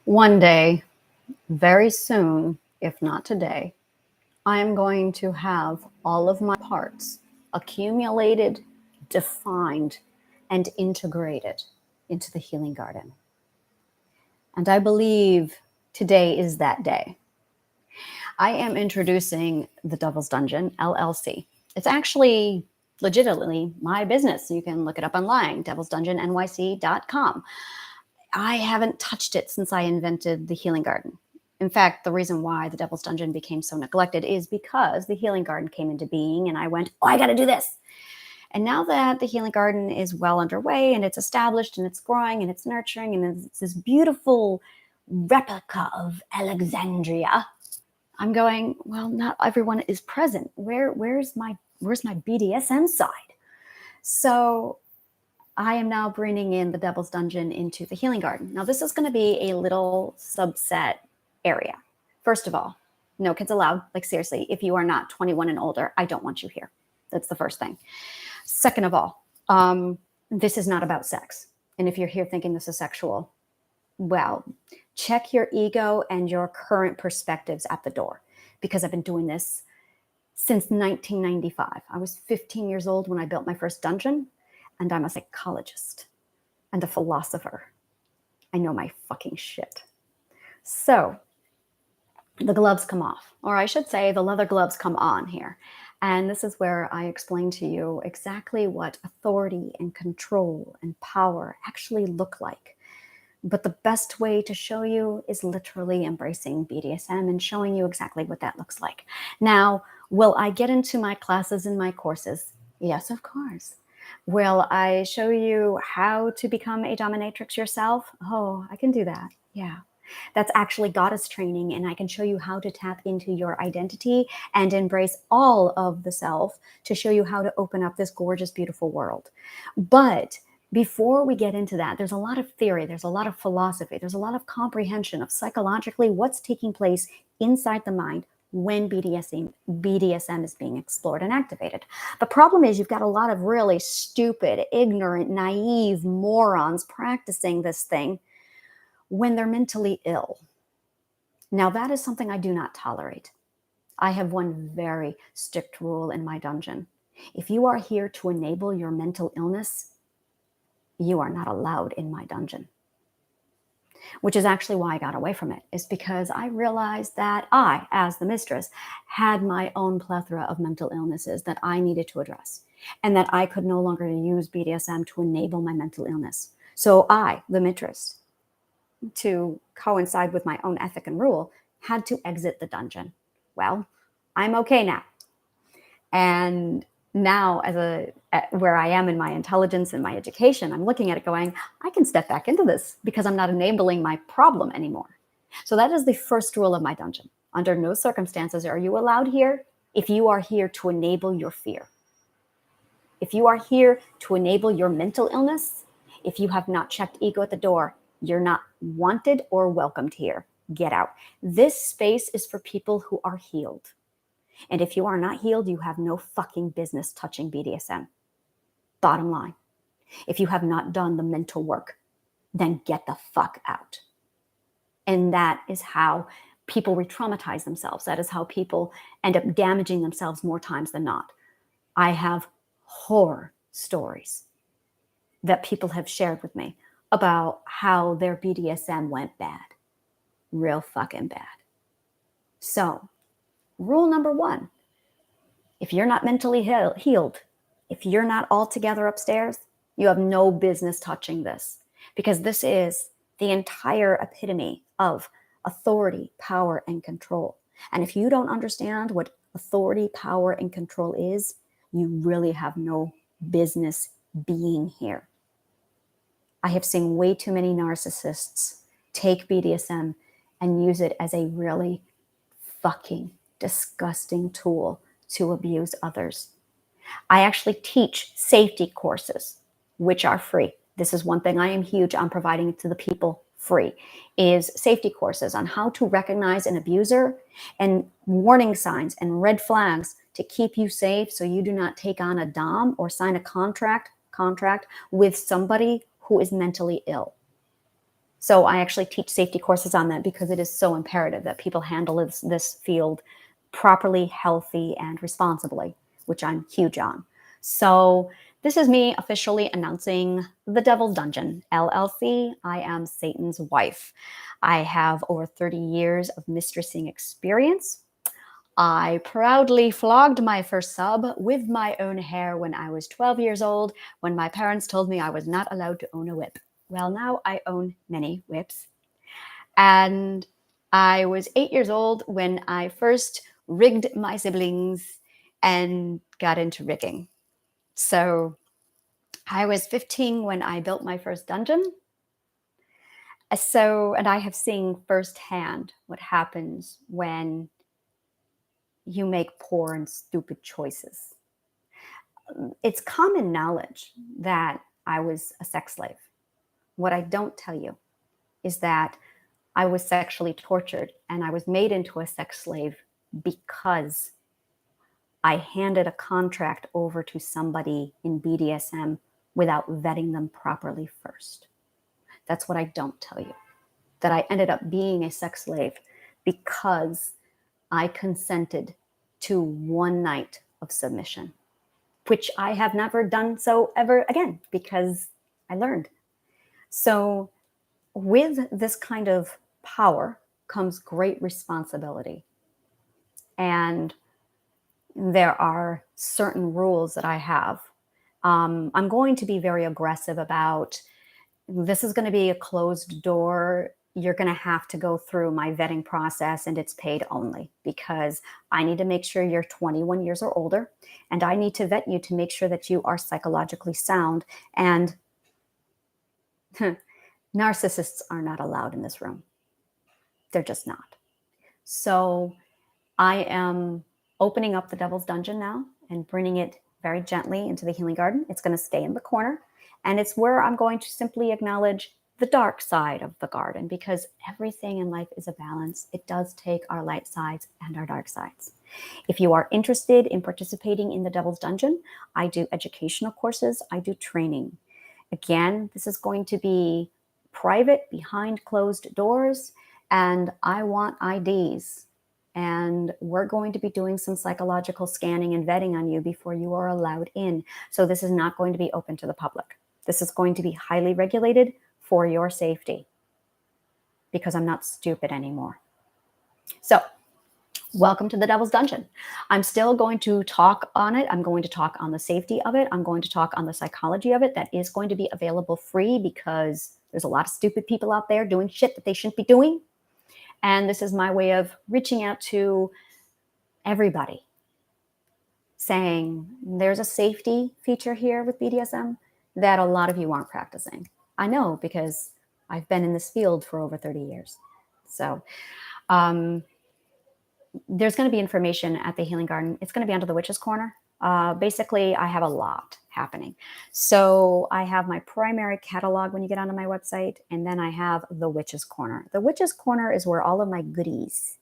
One day, very soon, if not today, I am going to have all of my parts accumulated, defined, and integrated into the healing garden. And I believe today is that day. I am introducing the Devil's Dungeon, LLC. It's actually legitimately my business. You can look it up online, devilsdungeonnyc.com. I haven't touched it since I invented the healing garden. In fact, the reason why the Devil's Dungeon became so neglected is because the healing garden came into being and I went, oh, I got to do this. And now that the healing garden is well underway and it's established and it's growing and it's nurturing and it's this beautiful replica of Alexandria, I'm going, well, not everyone is present. Where's my BDSM side? So I am now bringing in the Devil's Dungeon into the healing garden. Now, this is going to be a little subset area. First of all, no kids allowed. Like, seriously, if you are not 21 and older, I don't want you here. That's the first thing. Second of all, this is not about sex. And if you're here thinking this is sexual, well, check your ego and your current perspectives at the door, because I've been doing this since 1995. I was 15 years old when I built my first dungeon. And I'm a psychologist and a philosopher. I know my fucking shit. So the gloves come off, or I should say the leather gloves come on here. And this is where I explain to you exactly what authority and control and power actually look like. But the best way to show you is literally embracing BDSM and showing you exactly what that looks like. Now, will I get into my classes and my courses? Yes, of course. Will I show you how to become a dominatrix yourself? Oh, I can do that. Yeah. That's actually goddess training, and I can show you how to tap into your identity and embrace all of the self to show you how to open up this gorgeous, beautiful world. But before we get into that, there's a lot of theory, there's a lot of philosophy, there's a lot of comprehension of psychologically what's taking place inside the mind when BDSM is being explored and activated. The problem is you've got a lot of really stupid, ignorant, naive morons practicing this thing when they're mentally ill. Now, that is something I do not tolerate. I have one very strict rule in my dungeon. If you are here to enable your mental illness, you are not allowed in my dungeon. Which is actually why I got away from it, is because I realized that I, as the mistress, had my own plethora of mental illnesses that I needed to address, and that I could no longer use BDSM to enable my mental illness. So I, the mistress, to coincide with my own ethic and rule, had to exit the dungeon. Well, I'm okay now. And now, where I am in my intelligence and my education, I'm looking at it going, I can step back into this because I'm not enabling my problem anymore. So that is the first rule of my dungeon. Under no circumstances are you allowed here if you are here to enable your fear. If you are here to enable your mental illness, if you have not checked ego at the door, you're not wanted or welcomed here. Get out. This space is for people who are healed. And if you are not healed, you have no fucking business touching BDSM. Bottom line. If you have not done the mental work, then get the fuck out. And that is how people re-traumatize themselves. That is how people end up damaging themselves more times than not. I have horror stories that people have shared with me about how their BDSM went bad. Real fucking bad. So, rule number one, if you're not mentally healed, if you're not all together upstairs, you have no business touching this, because this is the entire epitome of authority, power, and control. And if you don't understand what authority, power, and control is, you really have no business being here. I have seen way too many narcissists take BDSM and use it as a really fucking disgusting tool to abuse others. I actually teach safety courses, which are free. This is one thing I am huge on providing to the people free, is safety courses on how to recognize an abuser and warning signs and red flags to keep you safe so you do not take on a dom or sign a contract with somebody who is mentally ill. So I actually teach safety courses on that because it is so imperative that people handle this field properly, healthy, and responsibly, which I'm huge on. So this is me officially announcing the Devil's Dungeon, LLC. I am Satan's wife. I have over 30 years of mistressing experience. I proudly flogged my first sub with my own hair when I was 12 years old, when my parents told me I was not allowed to own a whip. Well, now I own many whips. And I was 8 years old when I first rigged my siblings and got into rigging. So I was 15 when I built my first dungeon. And I have seen firsthand what happens when you make poor and stupid choices. It's common knowledge that I was a sex slave. What I don't tell you is that I was sexually tortured and I was made into a sex slave because I handed a contract over to somebody in BDSM without vetting them properly first. That's what I don't tell you. That I ended up being a sex slave because I consented to one night of submission, which I have never done so ever again because I learned. So with this kind of power comes great responsibility. And there are certain rules that I have. I'm going to be very aggressive about this is going to be a closed door. You're going to have to go through my vetting process and it's paid only because I need to make sure you're 21 years or older and I need to vet you to make sure that you are psychologically sound. And narcissists are not allowed in this room. They're just not. So I am opening up the Devil's Dungeon now and bringing it very gently into the healing garden. It's going to stay in the corner. And it's where I'm going to simply acknowledge the dark side of the garden because everything in life is a balance. It does take our light sides and our dark sides. If you are interested in participating in the Devil's Dungeon, I do educational courses. I do training. Again, this is going to be private behind closed doors, and I want IDs. And we're going to be doing some psychological scanning and vetting on you before you are allowed in. So this is not going to be open to the public. This is going to be highly regulated for your safety because I'm not stupid anymore. So welcome to the Devil's Dungeon. I'm still going to talk on it. I'm going to talk on the safety of it. I'm going to talk on the psychology of it. That is going to be available free because there's a lot of stupid people out there doing shit that they shouldn't be doing. And this is my way of reaching out to everybody, saying there's a safety feature here with BDSM that a lot of you aren't practicing. I know because I've been in this field for over 30 years. So there's going to be information at the Healing Garden. It's going to be under the Witch's Corner. Basically, I have a lot happening. So I have my primary catalog when you get onto my website, and then I have the Witch's Corner. The Witch's Corner is where all of my goodies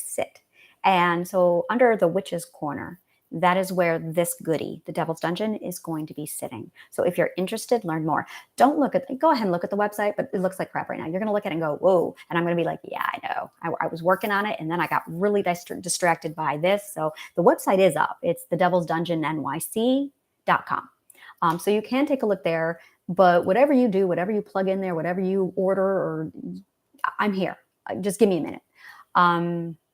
sit. And so under the Witch's Corner, that is where this goodie, the Devil's Dungeon, is going to be sitting. So if you're interested, learn more. Go ahead and look at the website, but it looks like crap right now. You're going to look at it and go, whoa. And I'm going to be like, yeah, I know. I was working on it. And then I got really distracted by this. So the website is up. It's thedevilsdungeonnyc.com. So you can take a look there, but whatever you do, whatever you plug in there, whatever you order, or I'm here. Just give me a minute.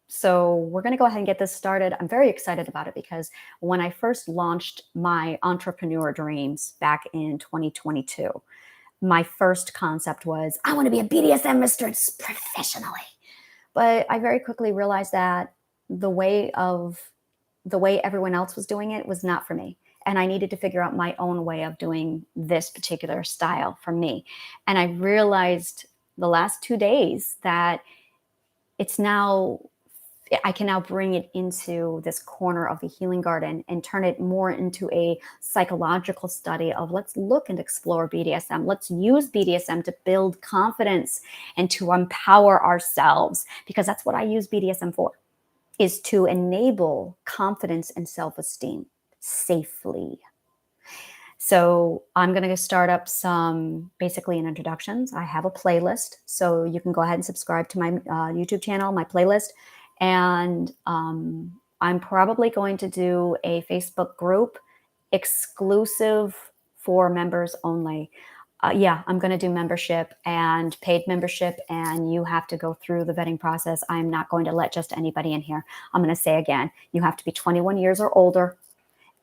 So we're going to go ahead and get this started. I'm very excited about it because when I first launched my entrepreneur dreams back in 2022, my first concept was, I want to be a BDSM mistress professionally. But I very quickly realized that the way everyone else was doing it was not for me. And I needed to figure out my own way of doing this particular style for me. And I realized the last 2 days that I can now bring it into this corner of the healing garden and turn it more into a psychological study of let's look and explore BDSM. Let's use BDSM to build confidence and to empower ourselves, because that's what I use BDSM for, is to enable confidence and self-esteem safely. So I'm going to start up basically an introductions. I have a playlist, so you can go ahead and subscribe to my YouTube channel, my playlist. And I'm probably going to do a Facebook group exclusive for members only. Yeah, I'm going to do membership and paid membership, and you have to go through the vetting process. I'm not going to let just anybody in here. I'm going to say again, you have to be 21 years or older,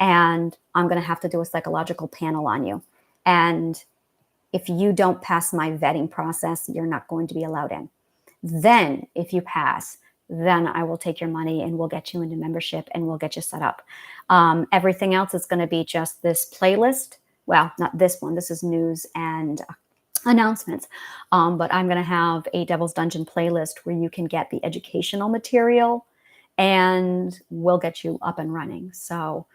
and I'm going to have to do a psychological panel on you. And if you don't pass my vetting process, you're not going to be allowed in. Then, if you pass, then I will take your money and we'll get you into membership and we'll get you set up. Everything else is going to be just this playlist. Well, not this one. This is news and announcements. But I'm going to have a Devil's Dungeon playlist where you can get the educational material and we'll get you up and running. So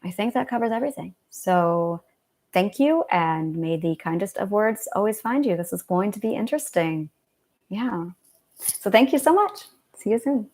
I think that covers everything. So thank you, and may the kindest of words always find you. This is going to be interesting. Yeah. So thank you so much. See you soon.